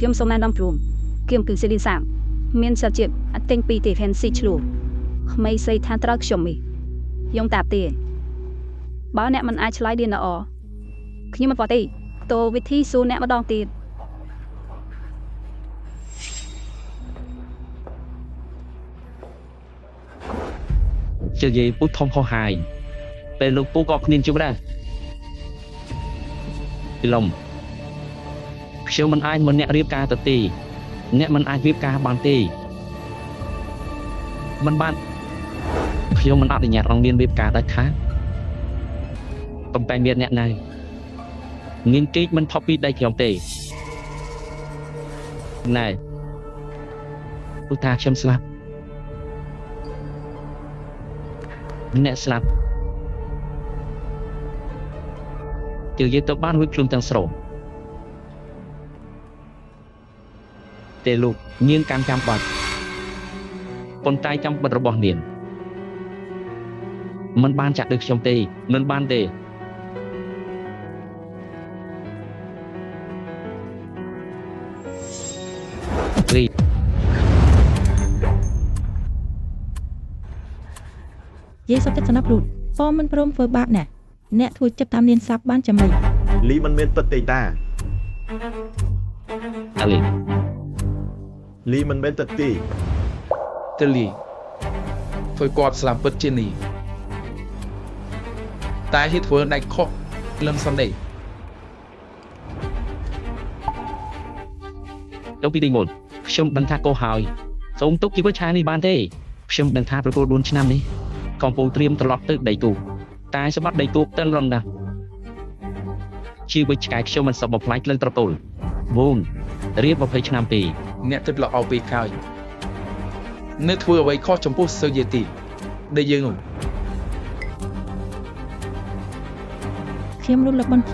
ខ្ញុំសូមណែនាំព្រមខ្ញុំគឺសេលីសាមានសាជាអត់ទិញពីទេផេនស៊ីឆ្លូក្មេងស្រីថាត្រូវខ្ញុំមីយងតាប់ទេបើអ្នកមិនអាចឆ្លើយ DNA ខ្ញុំមិនផ្លាស់ទេតើវិធីសួរអ្នកម្ដងទៀតជានិយាយពុះធំខុសហើយពេលលោកពូក៏គ្នាជួបដែរពីឡុំខ្ញុំមិនអាចមកអ្នករៀបការទៅទេអ្នកមិនអាចរៀបការបានទេមិនបានខ្ញុំមិនអនុញ្ញាតឲ្យមានរៀបការដាច់ខាតប៉ុន្តែមានអ្នកណៃនាងគេមិនផុតពីដៃខ្ញុំទេណែពូថាខ្ញុំស្លាប់អ្នកស្លាប់ជឿទៅបានរួចខ្លួនទាំងស្រុងទេលោកនាងកាន់ចាំបាច់ប៉ុន្តែចាំបាច់របស់នាងមិនបានចាក់ដូចខ្ញុំទេមិនបានទេលីយាយសុខចិត្តសំណាប់រូតប៉មិនព្រមធ្វើបាបអ្នកធ្វើចិត្តតាមនាងសាប់បានចាំមិនលីមិនមានពិតទេតាអលីលីមិនមែនទៅទេទៅលីធ្វើគាត់ស្លាប់ពិតជានេះតែហេតុធ្វើដាច់ខុសលឹមសន្តិទៅពីទីមុនខ្ញុំដឹងថាកោហើយសូមទុកជីវិតឆានេះបានទេខ្ញុំដឹងថាប្រកួត4ឆ្នាំនេះកំពុងត្រៀមត្រឡប់ទៅដីទូកតែសម្បត្តិដីទូកទៅរំណាស់ជីវិតឆ្កែខ្ញុំមិនសបបំផ្លាញក្លិនត្រកូលវូនរៀប20ឆ្នាំពីអ្នកទឹកល្អពីក្រោយនៅធ្វើអ្វីខុសចំពោះសិស្សយាយទីដែលយើងនោះខ្ញុំរំលឹកបន្ត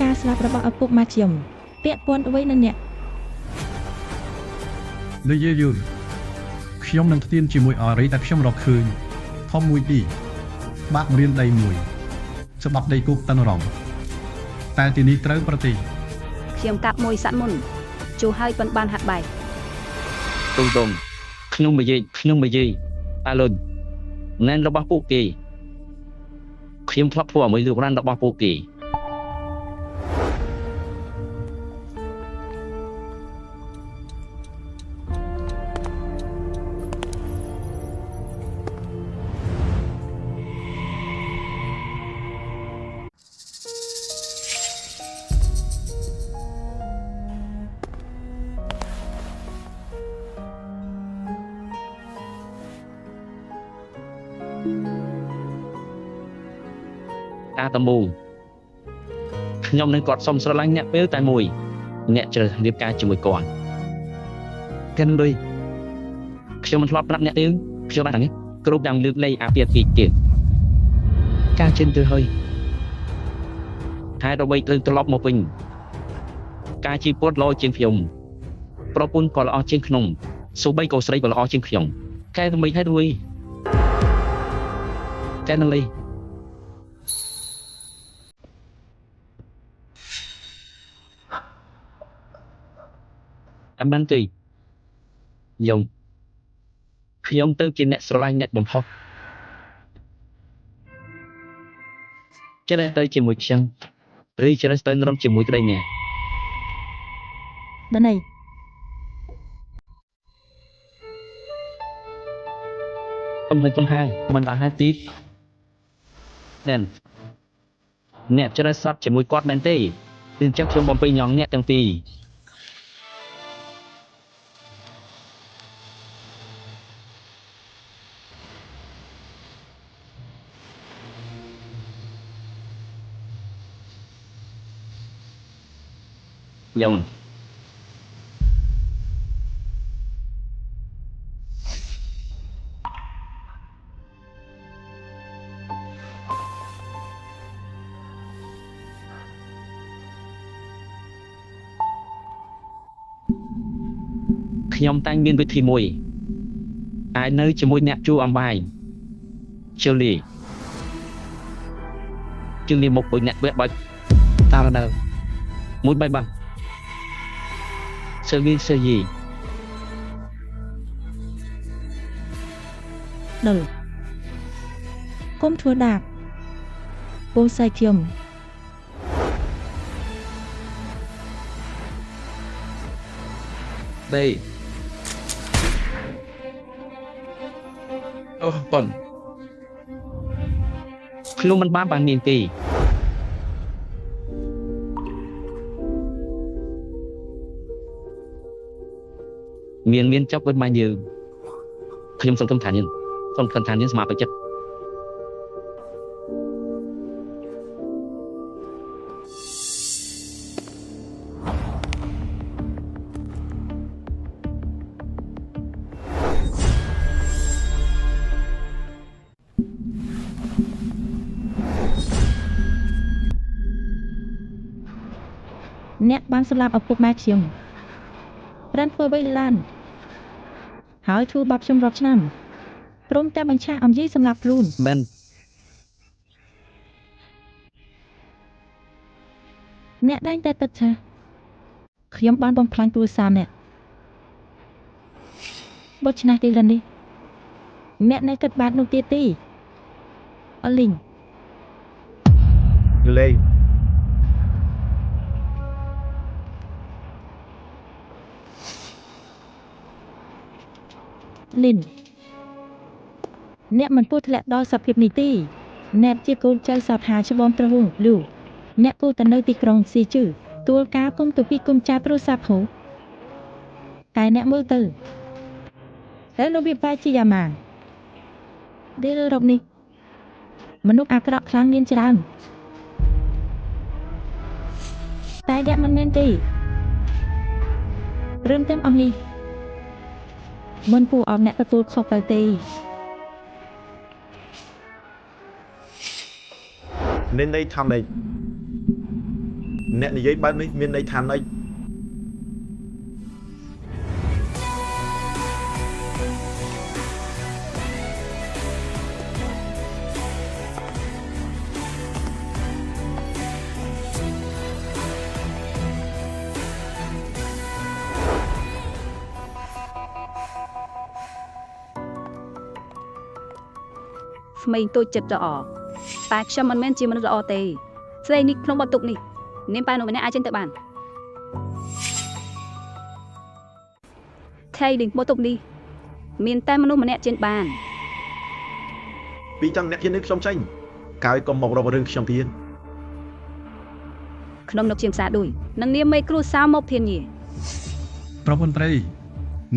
ការស្លាប់របស់ឪពុកម៉ាខ្ញុំពាក់ព័ន្ធអ្វីនឹងអ្នកលោកយាយយល់ខ្ញុំនឹងស្ទៀនជាមួយអរីតែខ្ញុំរកឃើញធំមួយទីបាក់រៀនដីមួយច្បាប់ដីគោកតនរងតែទីនេះត្រូវប្រទេសខ្ញុំកាប់មួយសាត់មុនជួហើយប៉ុនបានហាត់បែកតុងខ្ញុំនិយាយអាលុនណែនរបស់ពួកគេខ្ញុំធ្លាប់ធ្វើឲ្យលោករ៉ាន់របស់ពួកគេតាតមូខ្ញុំនឹងគាត់សុំស្រឡាញ់អ្នកពេលតែមួយអ្នកជ្រើសរៀបការជាមួយគាត់កិនលុយខ្ញុំមិនធ្លាប់ប្រាប់អ្នកទេខ្ញុំបានហ្នឹងគ្រប់យ៉ាងលើកលែងអាពាហ៍ពិពាហ៍ទៀតការចិនទៅហើយហើយដើម្បីទៅត្រឡប់មកវិញការជីពតល្អជាងខ្ញុំប្រពន្ធក៏ល្អជាងខ្ញុំសូម្បីក៏ស្រីក៏ល្អជាងខ្ញុំកែមិនហេតុរួយកែនឹងលីអមិនទេខ្ញុំទៅជាអ្នកស្រឡាញ់អ្នកបំផុសចេះទៅជាមួយខ្ញុំឬចេះទៅរំជាមួយក្តីអ្នកដល់នេះខ្ញុំហាមិនបានហាទីអ្នកចេះសັບជាមួយគាត់មែនទេពីអញ្ចឹងខ្ញុំបំពេញញ៉ងអ្នកទាំងពីរខ្ញុំតែងមានវិធីមួយអាចនៅជាមួយអ្នកជួអំបាយជូលីមកពុយអ្នកបើបាច់តារនៅមួយបាយបា Sergei Sergei ដល់គុំធ្វើដាបពោសៃខ្ញុំ đây ô bẩn ខ្ញុំមិនបានមានទេមានចាប់វិនមកយើងខ្ញុំសង្ឃឹមថាយើងសមាជិកចិត្តអ្នកបានសម្លាប់ឪពុកម៉ែខ្ញុំប្រានធ្វើអ្វីឡានហើយធ្វើបាបខ្ញុំរាប់ឆ្នាំព្រមទាំងបញ្ឆាអំយាយសម្លាប់ខ្លួន មែន អ្នកដែងតែទឹកថាខ្ញុំបានបំផ្លាញគ្រួសារអ្នកដូច្នេះទីលាននេះអ្នកនៅគិតបាននោះទៀតទេអលីង លេង លីនអ្នកមិនពោះធ្លាក់ដល់សភាពនេះទេអ្នកជាកូនចៅសាហាច្បងត្រហងលូអ្នកគូទៅនៅទីក្រុងស៊ីជឺទួលការគុំទៅពីគុំចាប្រូសាភូតែអ្នកមើលទៅហើយនៅវាបែរជាយ៉ាម៉ានដែលរកនេះមនុស្សអាក្រក់ខ្លាំងមានច្រើនតែអ្នកមិនមែនទេព្រមទាំងអំនេះមិនពូអមអ្នកទទួលខុសទៅទេ nên đây tham này nè này giấy bán mấy miền đây tham này ស្មីងតូចចិត្តល្អតែខ្ញុំមិនមែនជាមនុស្សល្អទេស្រីនេះក្នុងបន្ទុកនេះនាងប៉ែនម្នាក់អាចចេញទៅបានថៃឌីងបន្ទុកនេះមានតែមនុស្សម្នាក់ចេញបាន ពីចង់អ្នកជានឹងខ្ញុំចាញ់កាយកុំមករករឿងខ្ញុំទៀត ខ្ញុំនឹកជាផ្សារដូចនឹងនាមមេគ្រូសាវមកធានា ប្រពន្ធត្រី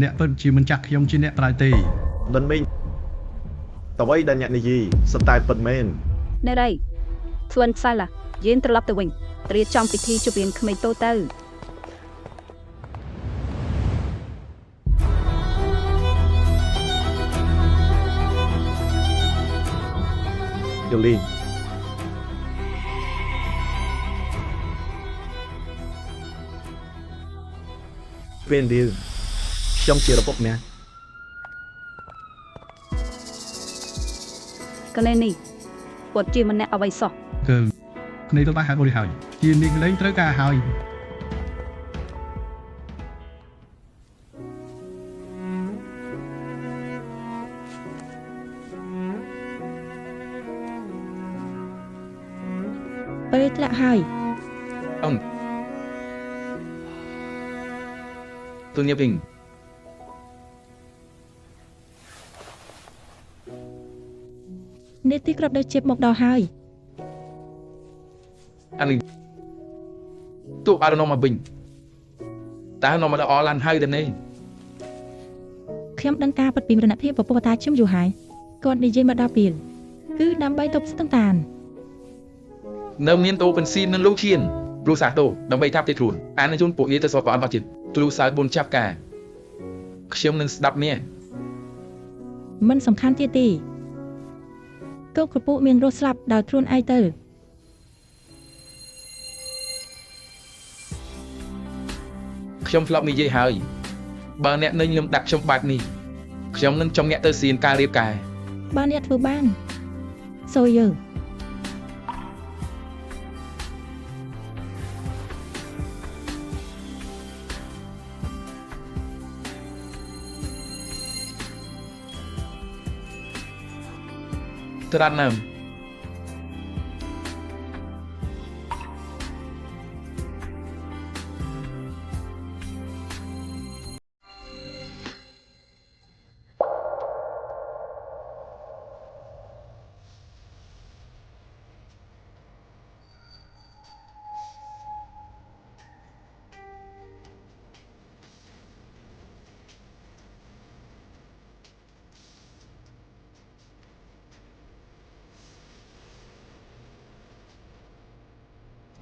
អ្នកពិតជាមិនចាក់ខ្ញុំជាអ្នកត្រាយទេ មិនមែនតើអ្វីដែលអ្នកនិយាយសតែពិតមែន ណែរៃស្វិនសាឡាយានត្រឡប់ទៅវិញរៀបចំពិធីជប់រៀនក្មេងតូចទៅ យល់លីពេលនេះខ្ញុំជារបបអ្នក កលែនេះគាត់ជាម្នាក់អ្វីសោះ គឺគ្នាទៅបានហេតុមួយហើយជានេះលេងត្រូវការហើយ ពេលធ្លាក់ហើយ ông tôi nhập hình នេះទីក្របដោយជិបមកដល់ហើយ anh tụ ai nó mà bình ta nó mà đã o lan hay đến đây ខ្ញុំដឹងការពិតពីមរណភាពពពុះតាខ្ញុំយូរហើយគាត់និយាយមកដល់ពេលគឺដើម្បីទប់ស្ទឹងតាន នៅមានតូបិនស៊ីននឹងលោកឈៀនព្រោះសាតូដើម្បីថាប់ទេខ្លួនអាននឹងជូនពួកយាយទៅសពក៏អត់មកចិត្តទ្រូសើប៊ុនចាប់ការខ្ញុំនឹងស្ដាប់នេះ មិនសំខាន់ទៀតទេកូនក្រពូមានរស់ស្លាប់ដោយខ្លួនឯងទៅ ខ្ញុំធ្លាប់និយាយហើយបើអ្នកនឹងលំដាក់ខ្ញុំបែបនេះខ្ញុំនឹងចង់អ្នកទៅសៀនការរៀបការ បើអ្នកធ្វើបានសូយើ ក ត្រាត់ណាំ